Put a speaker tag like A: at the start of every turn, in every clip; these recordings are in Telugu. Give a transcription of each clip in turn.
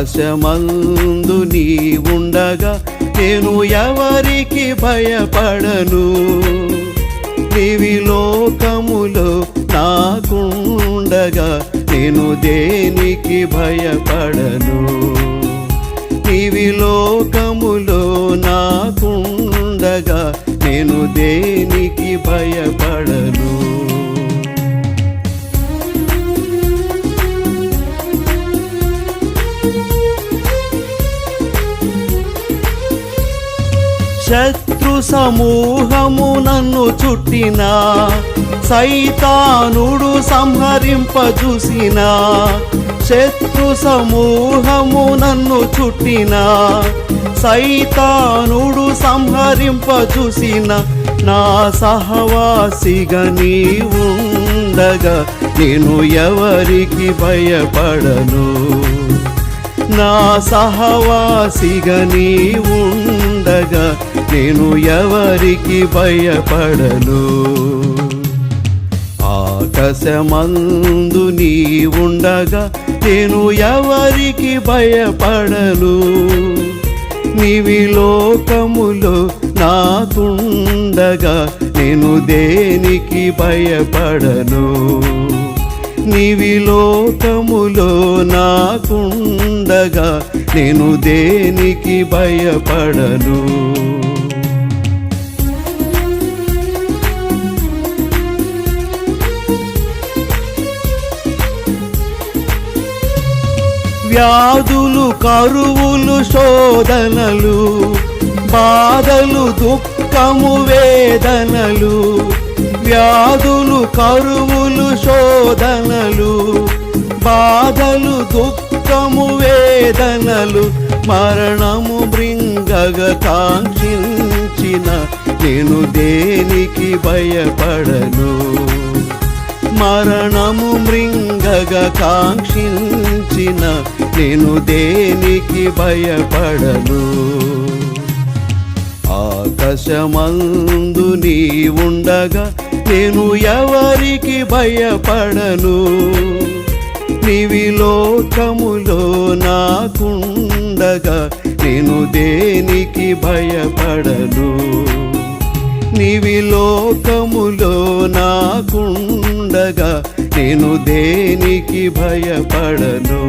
A: ఆకాశమందు నీ ఉండగా నేను ఎవరికి భయపడను. నీవి లోకములో నాకుండగా నేను దేనికి భయపడను. నీవి లోకములో నాకుండగా నేను దేనికి భయపడను. శత్రు సమూహము నన్ను చుట్టినా, సైతానుడు సంహరింపజూసినా. శత్రు సమూహము నన్ను చుట్టినా, సైతానుడు సంహరింపజూసినా. నా సహవాసిగా నీ ఉండగా నేను ఎవరికి భయపడను. నా సహవాసిగా నీ ఉండగా నేను ఎవరికి భయపడను. ఆకాశమందు నీ ఉండగా నేను ఎవరికి భయపడను. నీవి లోకములో నాకుండగా నేను దేనికి భయపడను. నీవి లోకములో నాకుండగా నేను దేనికి భయపడను. వ్యాధులు, కరువులు, శోధనలు, బాధలు, దుఃఖము, వేదనలు. వ్యాధులు, కరువులు, శోధనలు, బాధలు, దుఃఖము, వేదనలు. మరణము మృంగగ కాంక్షించిన నేను దేనికి భయపడను. మరణము మృంగగ కాంక్షించిన నేను దేనికి భయపడను. ఆకాశమందు నీ ఉండగా నేను ఎవరికి భయపడను. నీవి లోకములో నాకుండగా నేను దేనికి భయపడను. నీవి లోకములో నాకుండగా నేను దేనికి భయపడను.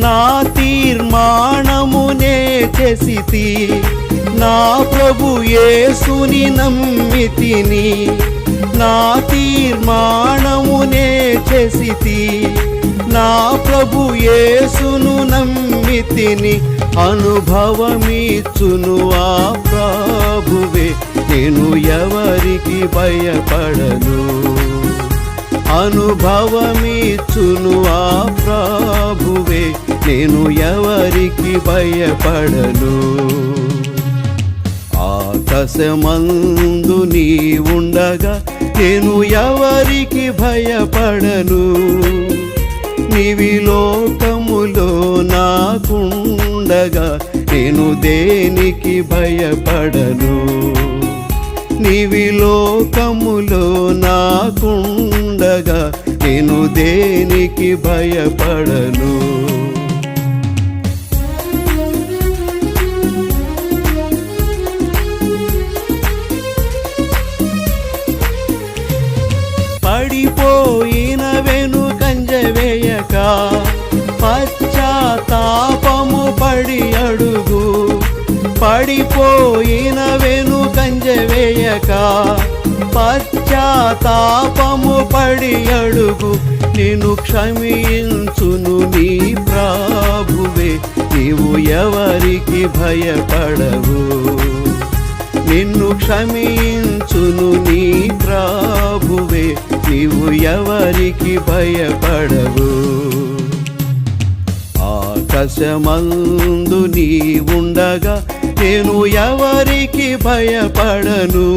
A: నా తీర్మానమునే చేసితి, నా ప్రభు యేసుని నమ్మితిని. నా తీర్మానమునే చేసితి, నా ప్రభు యేసును నమ్మితిని. అనుభవమిచ్చును ఆ ప్రభువే నేను ఎవరికి భయపడను. అనుభవమిచ్చును ఆ ప్రభువే నేను ఎవరికి భయపడను. ఆకాశమందు నీ ఉండగా నేను ఎవరికి భయపడను. నీవి లోకములో నాకుండగా నేను దేనికి భయపడను. నీవి లోకములో నాకుండగా నేను దేనికి భయపడను. పడిపోయిన వెనుకంజ వేయక, పశ్చాత్తాపము పడి అడుగు. పడిపోయిన వెనుకంజ వేయక, పశ్చాత్తాపము పడి అడుగు. నిన్ను క్షమించును నీ ప్రభువే నీవు ఎవరికి భయపడవు. నిన్ను క్షమించును నీ ప్రభువే నీవు ఎవరికి భయపడవు. ఆకాశమందు నీ ఉండగా నేను ఎవరికి భయపడను.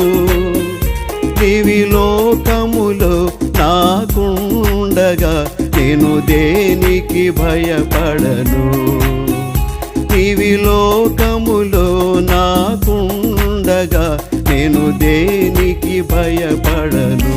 A: నీవి లోకములో నాకుండగా నేను దేనికి భయపడను. నీ నీవి లోకములో నాకుండగా నేను దేనికి భయపడను.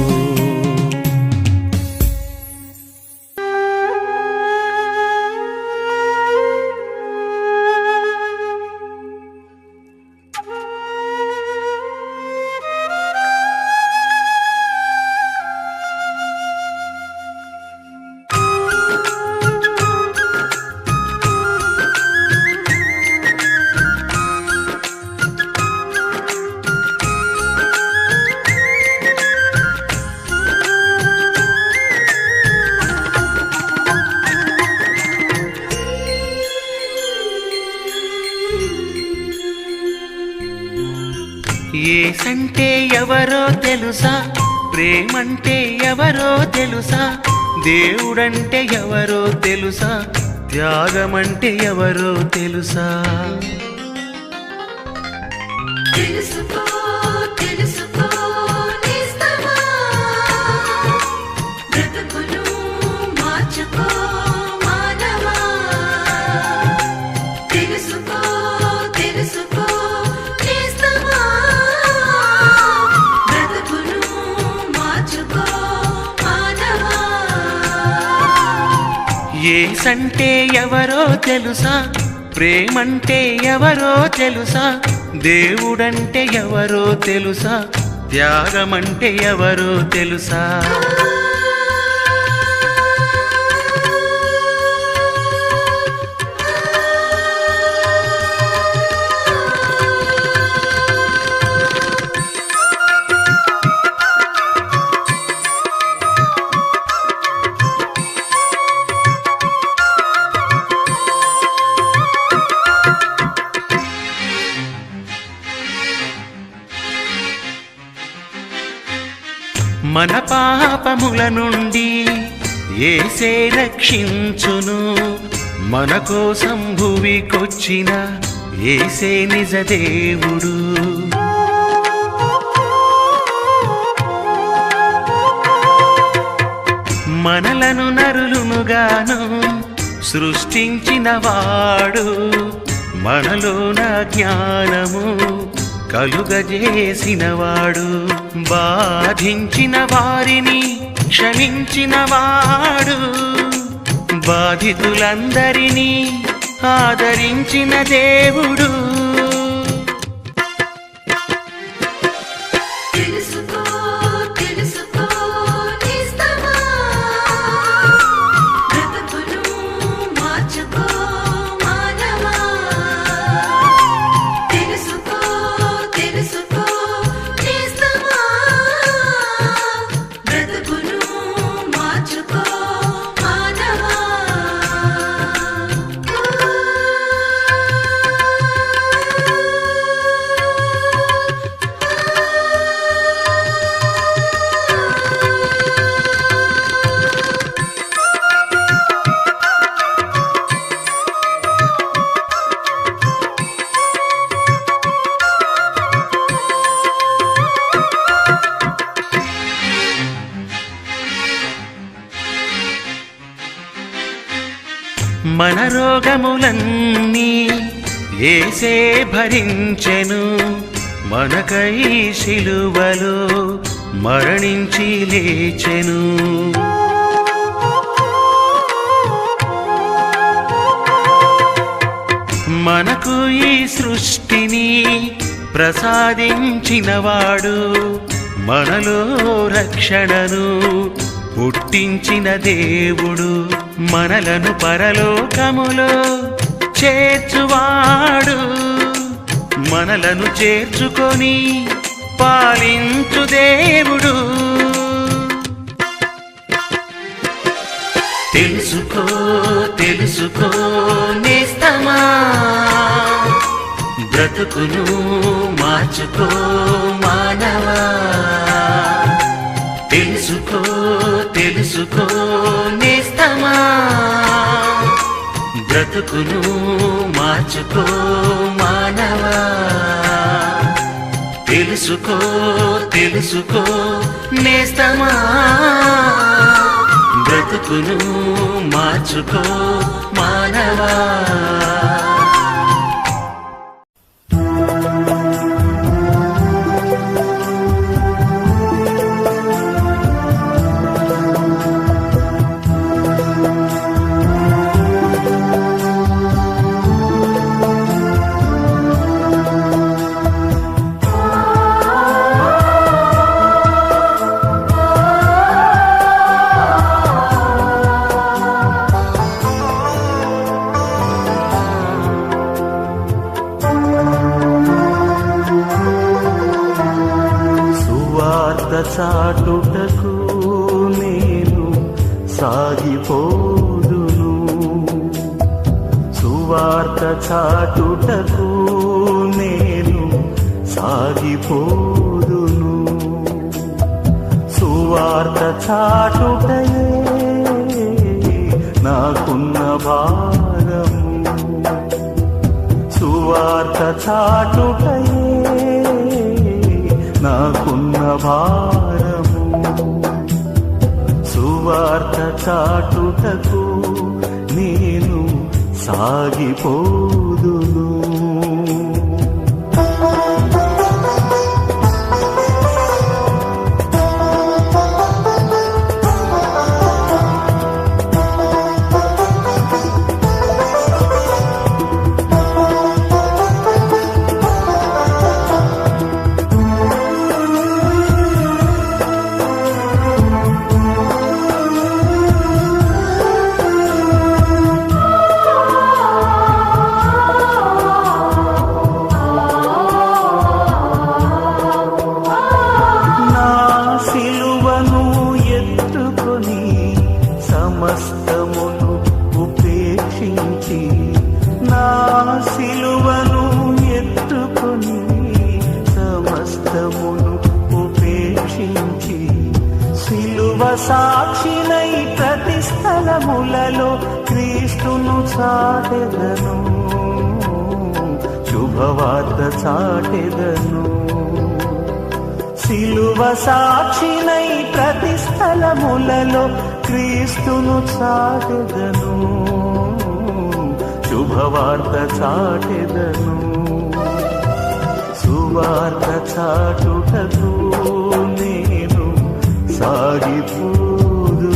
B: యేసంటే ఎవరో తెలుసా, ప్రేమంటే ఎవరో తెలుసా, దేవుడంటే ఎవరో తెలుసా, త్యాగమంటే ఎవరో తెలుసా.
C: తెలుసుకో తెలుసుకో నేస్తమా, బ్రతుకును మార్చుకో మానవా. తెలుసుకో తెలుసుకో నేస్తమా, బ్రతుకును మార్చుకో మానవా.
B: యేసంటే ఎవరో తెలుసా, ప్రేమంటే ఎవరో తెలుసా, దేవుడంటే ఎవరో తెలుసా, త్యాగమంటే ఎవరో తెలుసా. మన పాపముల నుండి యేసే రక్షించును, మన కోసం భువికొచ్చిన యేసే నిజ దేవుడు. మనలను నరులునుగాను సృష్టించిన వాడు, మనలోన జ్ఞానము కలుగజేసినవాడు, బాధించిన వారిని క్షమించిన వాడు, బాధితులందరినీ ఆదరించిన దేవుడు.
C: తెలుసుకో తెలుసుకో నేస్తమా, బ్రతుకును మార్చుకో మానవా. తెలుసుకో తెలుసుకో నేస్తమా, బ్రతుకును మార్చుకో మానవా.
B: మన రోగములన్నీ యేసే భరించెను, మనకై శిలువలో మరణించి లేచెను. మనకు ఈ సృష్టిని ప్రసాదించినవాడు, మనలో రక్షణను పుట్టించిన దేవుడు, మనలను పరలోకములో చేర్చువాడు, మనలను చేర్చుకొని పాలించు దేవుడు. తెలుసుకో తెలుసుకో నేస్తమా, బ్రతుకును మార్చుకో మానవా. తెలుసుకో తెలుసుకో నేస్తమా, బ్రతుకును మార్చుకో మానవా. తెలుసుకో తెలుసుకో నేస్తమా, బ్రతుకును మార్చుకో మానవా.
D: సాగిపోదును సువార్త చాటుటకు నేను సాగిపోదును సువార్త చాటుటయే నాకున్న భారము సువార్త చాటుటయే నాకున్న భారము సువార్త చాటుటకు నేను సాగిపోదును సమస్తమును ఉపేక్షించి నా సిలువను ఎత్తుకొని సమస్తమును ఉపేక్షించి సిలువ సాక్షినై ప్రతి స్థలములలో క్రీస్తును చాటెదను శుభవార్త చాటెదను సిలువ సాక్షినై ప్రతి స్థలములలో క్రీస్తును చాటెదను శుభవార్త చాటెదను సువార్త చాటుటకు నేను సాగిపోదును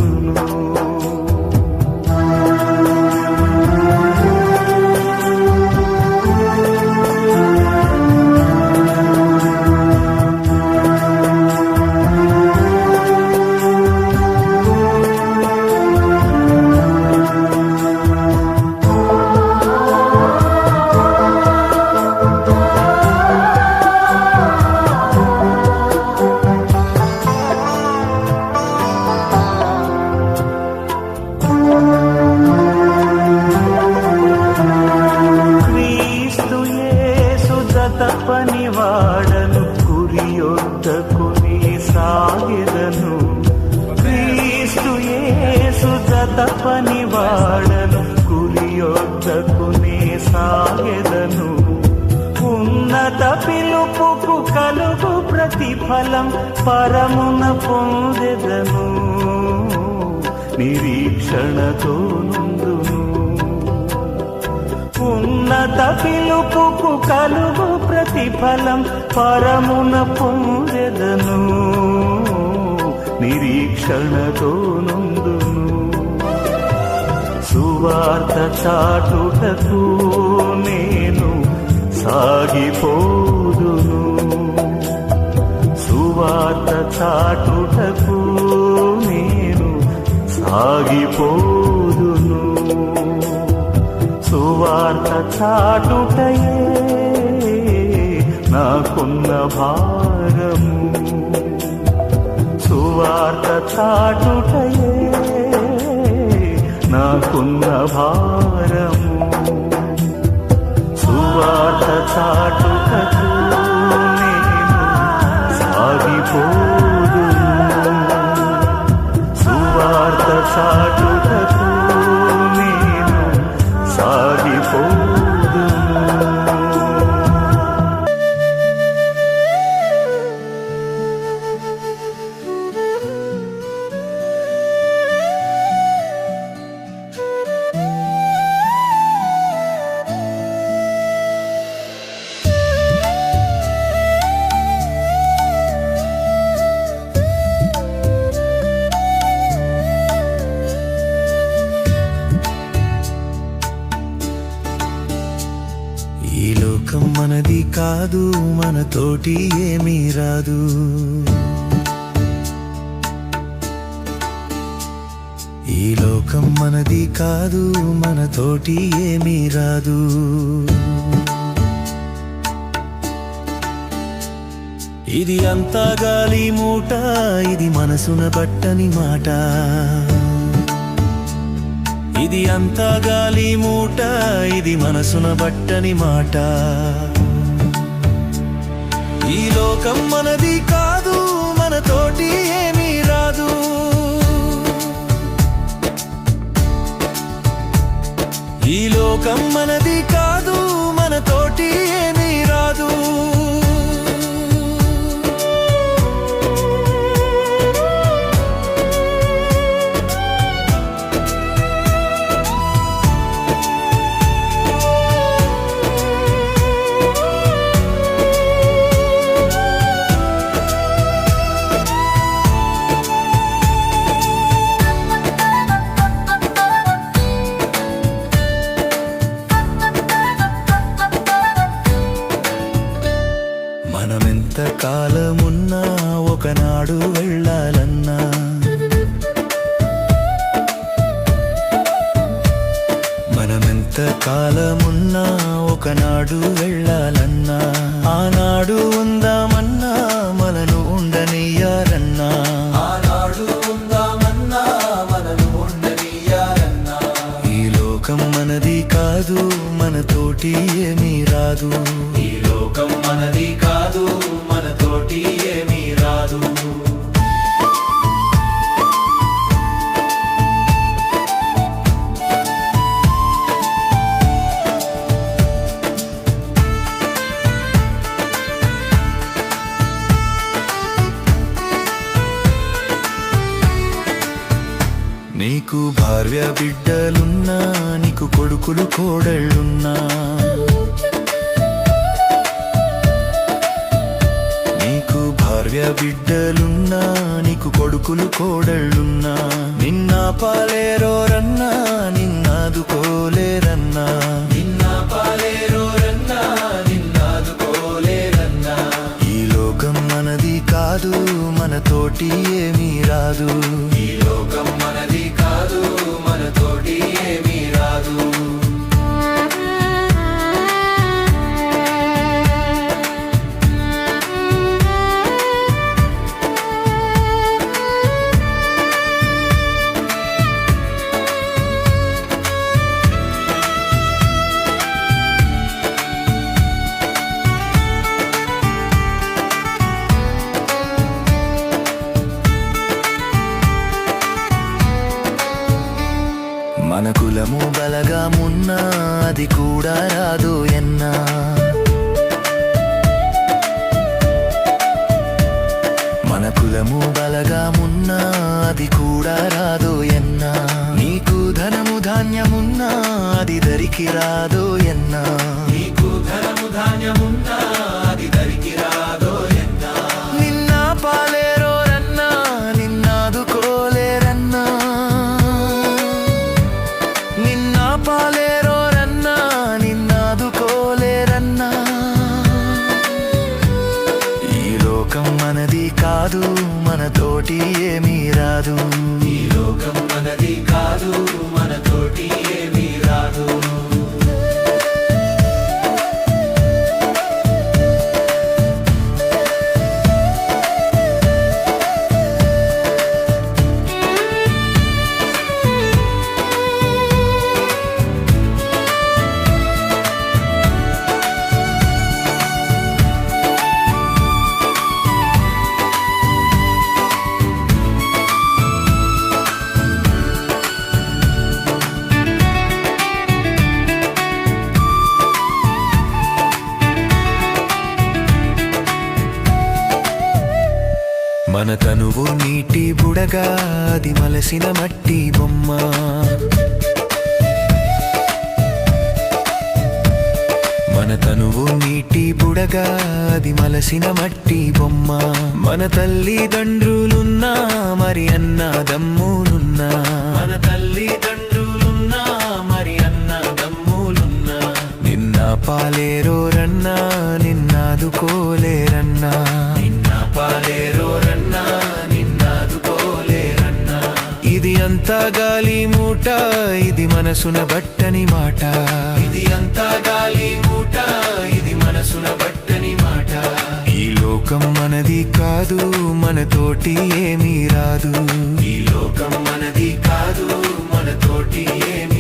D: పనివాడను గురియొద్దకుని సాగెదను క్రీస్తు యేసు జత పనివాడను గురియొద్దకుని సాగెదను ఉన్నత పిలుపుకు కలుగు ప్రతిఫలం పరమున పొందెదను నిరీక్షణతో నుండును ఉన్నత పిలుపుకు కలుగు ప్రతిఫలం పరమున పొందెదను నిరీక్షణతో నుండును సువార్త చాటుటకు నేను సాగిపోదును సువార్త చాటుటకు నేను సాగిపోదును సువార్త చాటుటయే నాకున్న భారము సువార్త చాటుటయే నాకున్న భారము సువార్త చాటుటకు నేను సాగిపోదును సువార్త చాటుటకు నేను సాగిపోదును ఈ లోకం మనది కాదు మనతోటి ఏమీ రాదు ఈ లోకం మనది కాదు మనతోటి ఏమీ రాదు ఇది అంతా గాలి మూట ఇది మనసున బట్టని మాట ఇది అంతా గాలి మూట, ఇది మనసున బట్టని మాట. ఈ లోకం మనది కాదు, మనతోటి ఏమీ రాదు. ఈ లోకం మనది కాదు, మనతోటి ఏమీ రాదు. మనమెంత కాలమున్నా ఒకనాడు వెళ్ళాలన్నా, మనమెంత కాలమున్నా ఒకనాడు వెళ్ళాలన్నా, ఆనాడు ఉందామన్నా మనను ఉండనియ్యారన్నా, ఆనాడు ఉందామన్నా మనను ఉండనియ్యారన్నా. ఈ లోకం మనది కాదు, మనతోటి ఏమీ రాదు. ఈ లోకం మనది కాదు, మనతోటి ఏమీ రాదు. నీకు భార్య బిడ్డలున్నా, నీకు కొడుకులు కోడళ్ళున్నా, నీకు భార్య బిడ్డలున్నా, నీకు కొడుకులు కోడళ్ళున్నా, నిన్న పాలేరోరన్నా, నిన్నాదుకోలేరన్నా, నిన్న పాలేరోరన్నా, నిన్నాదుకోలేరన్నా. ఈ లోకం మనది కాదు, మనతోటి ఏమీ రాదు. ఈ లోకం మనది కాదు, మనతోటి ఏమీ రాదు. మన కులము బలగామున్నా, అది కూడా రాదు ఎన్నా. మన కులము బలగామున్నా, అది కూడా రాదు ఎన్నా. నీకు ధనము ధాన్యమున్నా, అది దరికి రాదు ఎన్నా. నీకు ధనము ధాన్యమున్నా, అది దరికి రాదు ఎన్నా. నిన్న పాలేరోరన్నా, నిన్నాదుకోలేరన్నా, నిన్న పాలేరోరన్నా, నిన్నాదుకోలేరన్నా. ఈ లోకం మనది కాదు, మనతోటి ఏమీ రాదు. ఈ లోకం మనది కాదు, మనతోటి ఏమీ రాదు. మన తనువు నీటి బుడగా, అది మలసిన మట్టి బొమ్మ. మన తనువు నీటి బుడగా, అది మలసిన మట్టి బొమ్మ. మన తల్లిదండ్రులున్నా, మరి అన్నదమ్ములున్నా, మన తల్లిదండ్రులున్నా, మరి అన్నదమ్ములున్నా. నిన్న పాలేరోరన్నా, నిన్నాదుకోలేరన్నా, నిన్న పాలేరోరన్నా, నిన్నాదుకోలేరన్నా. ఇది అంతా గాలి మూట, ఇది మనసున బట్టని మాట. ఇది అంతా గాలి మూట, ఇది మనసున బట్టని మాట. ఈ లోకం మనది కాదు, మనతోటి ఏమీ రాదు. ఈ లోకం మనది కాదు, మనతోటి ఏమీ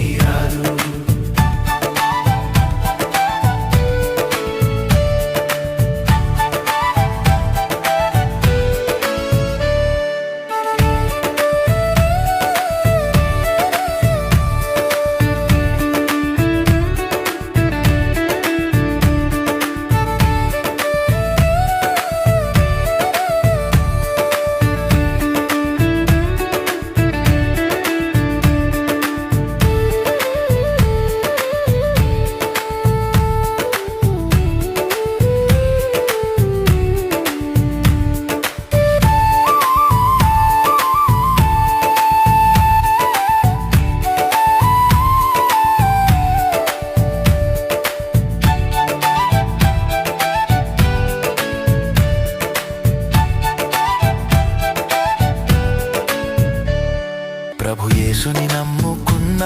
D: ప్రభు యేసుని నమ్ముకున్న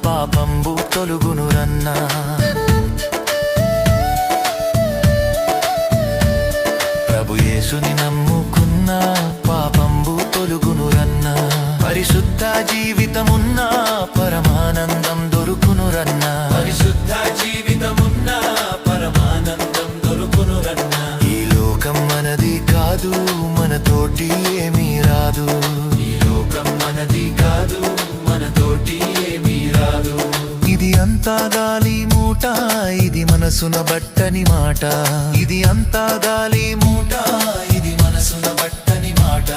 D: పాపంబు తొలుగునురన్నా. ప్రభు యేసుని నమ్ముకున్న పాపంబు తొలుగునురన్నా. పరిశుద్ధ జీవితమున్న పరమానందం దొరుకునురన్నా. పరిశుద్ధ జీవితమున్న పరమానందం దొరుకునురన్నా. ఈ లోకం మనది కాదు, మనతోటి ఏమీ రాదు. ఈ లోకం మనది కాదు, మనతోటి ఏమీ రాదు. ఇది అంతా గాలి మూట, ఇది మనసున బట్టని మాట. ఇది అంతా గాలి మూట, ఇది మనసున బట్టని మాట.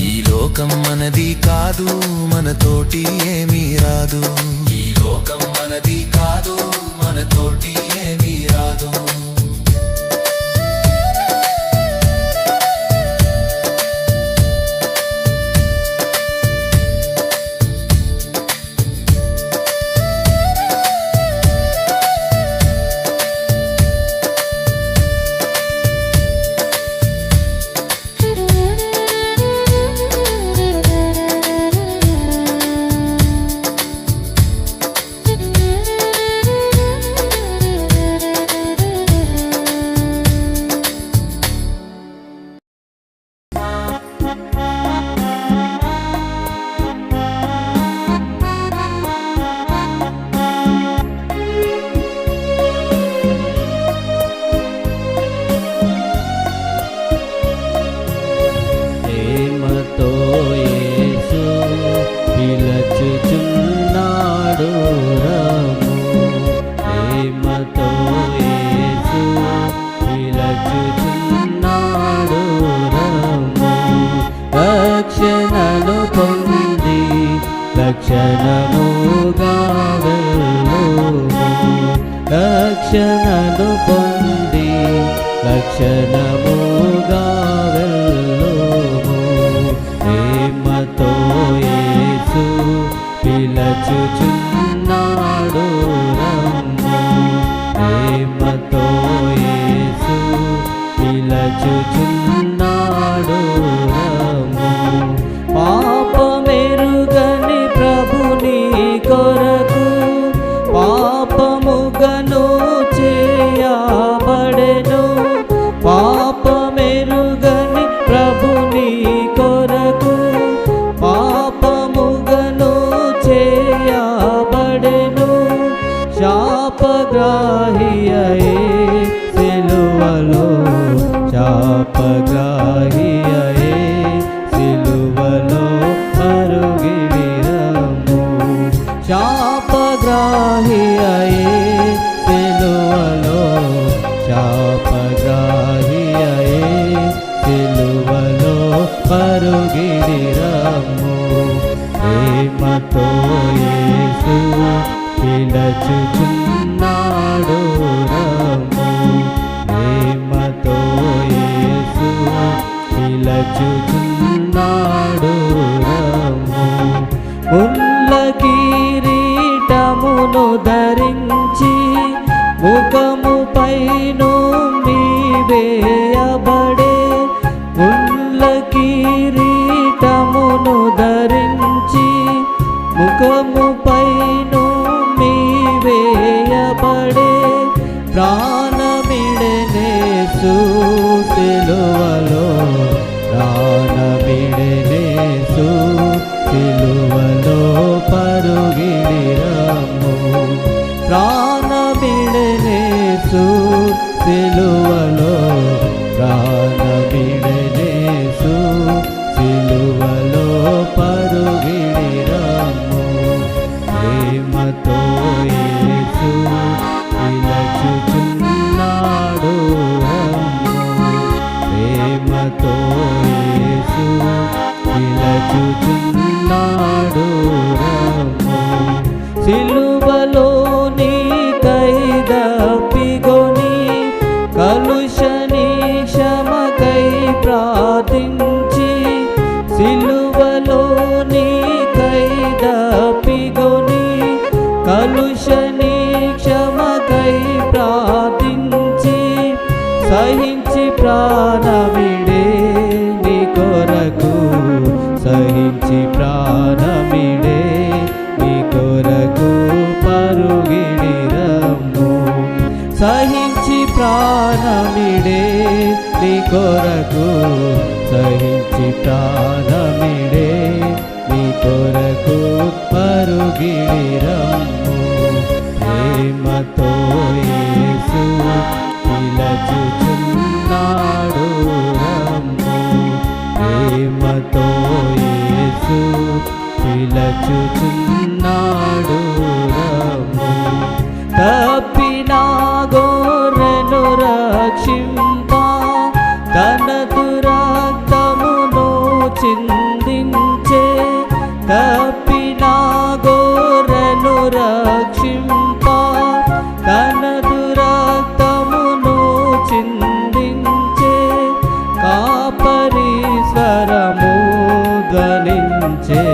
D: ఈ లోకం మనది కాదు, మనతోటి ఏమీ రాదు. ఈ లోకం మనది కాదు, మనతోటి ఏమీ రాదు.
E: ప్రేమతో యేసు పిలుచుచున్నాడు రమ్ము. ప్రేమతో యేసు పిలుచుచున్నాడు రమ్ము. రక్షణను పొంది లక్షణముగా వెళ్ళుము. రక్షణను పొంది లక్షణముగా వెళ్ళుము. ప్రేమతో యేసు పిలుచుచున్నాడు రమ్ము. ప్రేమతో యేసు పిలుచుచున్నాడు రమ్ము. పాపమెరుగని ప్రభుని కొరకు పాపముగను చేయబడెను. పాపమెరుగని ప్రభుని కొరకు పాపముగను చేయబడెను. శాపగ్రాహియే సిలువలో, శాపగ్రాహియే సిలువలో అరుగిడి రమ్ము. శాపగ్రాహియే సిలువలో, శాపగ్రాహియే సిలువలో పరుగిడి రమ్ము. ప్రేమతో యేసు పిలుచుచున్నాడు రమ్ము. ప్రేమతో యేసు పిలుచుచున్నాడు రమ్ము. ముళ్ళ కిరీటమును ధరించి ముఖముపైను వేయబడే. ముళ్ళ కిరీటమును ధరించి ముఖముపైను వేయబడే. ప్రాణమిడనేసు సిలువలో, ప్రాణమిడనేసు సిలువలో పరుగిడి రమ్ము. ప్రాణమిడనేసు సిలువలో, ప్రాణమిడనేసు సిలువలో పరుగిడి రమ్ము. ప్రేమతో యేసు పిలుచుచున్నాడు రమ్ము. ప్రేమతో యేసు పిలుచుచున్నాడు రమ్ము. సిలువలో నీ కైదప్పిగొని కలుషని క్షమకై ప్రార్థించి. సిలువలో నీ కైదప్పిగొని కలుషని క్షమకై ప్రార్థించి. సహించి ప్రాణమిడే నీ కొరకు, సహించి ప్రాణమిడే కొరకు పరుగిడిరమ్ము ప్రేమతో యేసు పిలచుచున్నాడు రమ్ము ప్రేమతో యేసు పిలచుచున్నాడు రమ్ము తప్పిన గొర్రెను రక్షింప తన దురక్తమును చిందించే తప్పిన గొర్రెను రక్షింప తన దురక్తమును చిందించే కాపరి స్వరము ధ్వనించే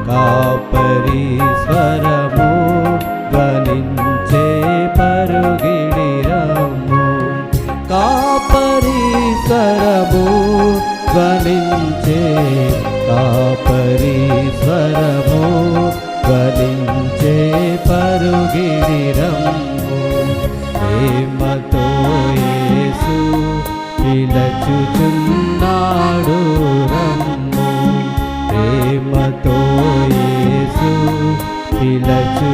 E: కాపరి స్వరము ధ్వనించే పరుగిడిరమ్ము కాపరి స్వరము ధ్వనించే కాపరి స్వరము ధ్వనించే పరుగిడిరమ్ము ప్రేమతో యేసు పిలచుచున్నాడు రమ్ము ప్రేమతో యేసు పిలచుచున్నాడు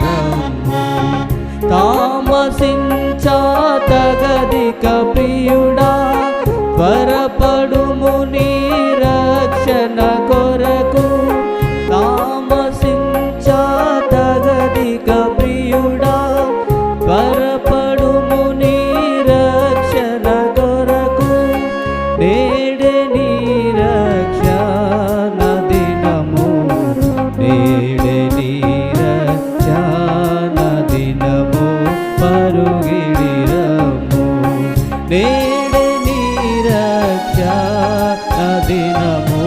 E: రమ్ము తామసించదగదిక ప్రియుడా త్వరపడుము నీ రక్షణ కొరకు తామసించదగదిక ప్రియుడా త్వరపడుము నీ రక్షణ కొరకు నేడే నీ రక్షణ దినము నేడే నీ రక్షణ దినము పరుగిడిరమ్ము నేడే నీ రక్షణ దినము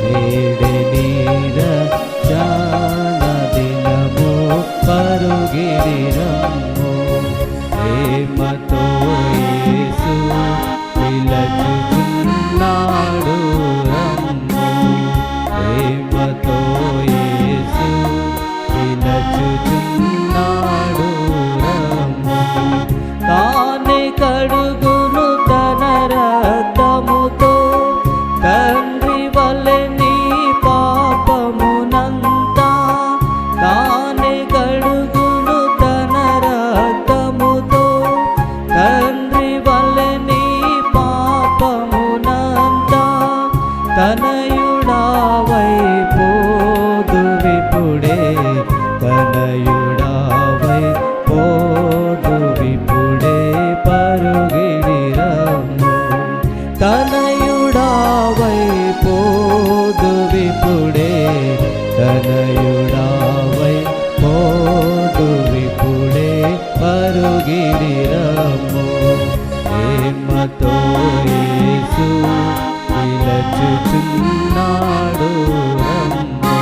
E: నేడే నీ రక్షణ దినము పరుగిడిరమ్ము ప్రేమతో యేసు పిలచుచున్నాడు రమ్ము ప్రేమతో యేసు పిలచుచున్నాడు రమ్ము తానే కడుగును తన రక్తముతో తండ్రి వలె నీ పాపమునంతా తానే కడుగును తన రక్తముతో తండ్రి వలె నీ పాపమునంతా తనయుడావై పోదు విపుడే తనయుడావై పోదు విపుడే పరుగిడిరమ్ము తనయుడావై పోదు విపుడే తనయుడావై పోదు విపుడే పరుగిడిరమ్ము ప్రేమతో యేసు పిలచుచున్నాడు రమ్ము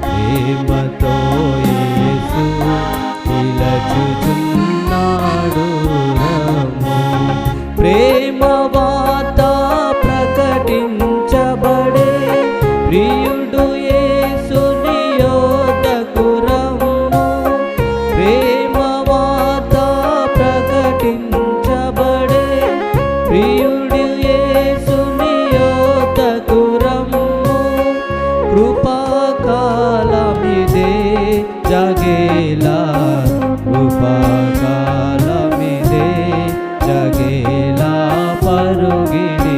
E: ప్రేమతో యేసు పిలచుచున్నాడు రమ్ము ప్రేమ వార్త ప్రకటించబడే ప్రియుడు యేసుని యొద్దకు రమ్ము ప్రేమ వార్త ప్రకటించబడే ప్రియుడు యేసుని యొద్దకు రమ్ము కృపాకాలమిదే జగేలా కృపాకాలమిదే జగేలా పరుగిడి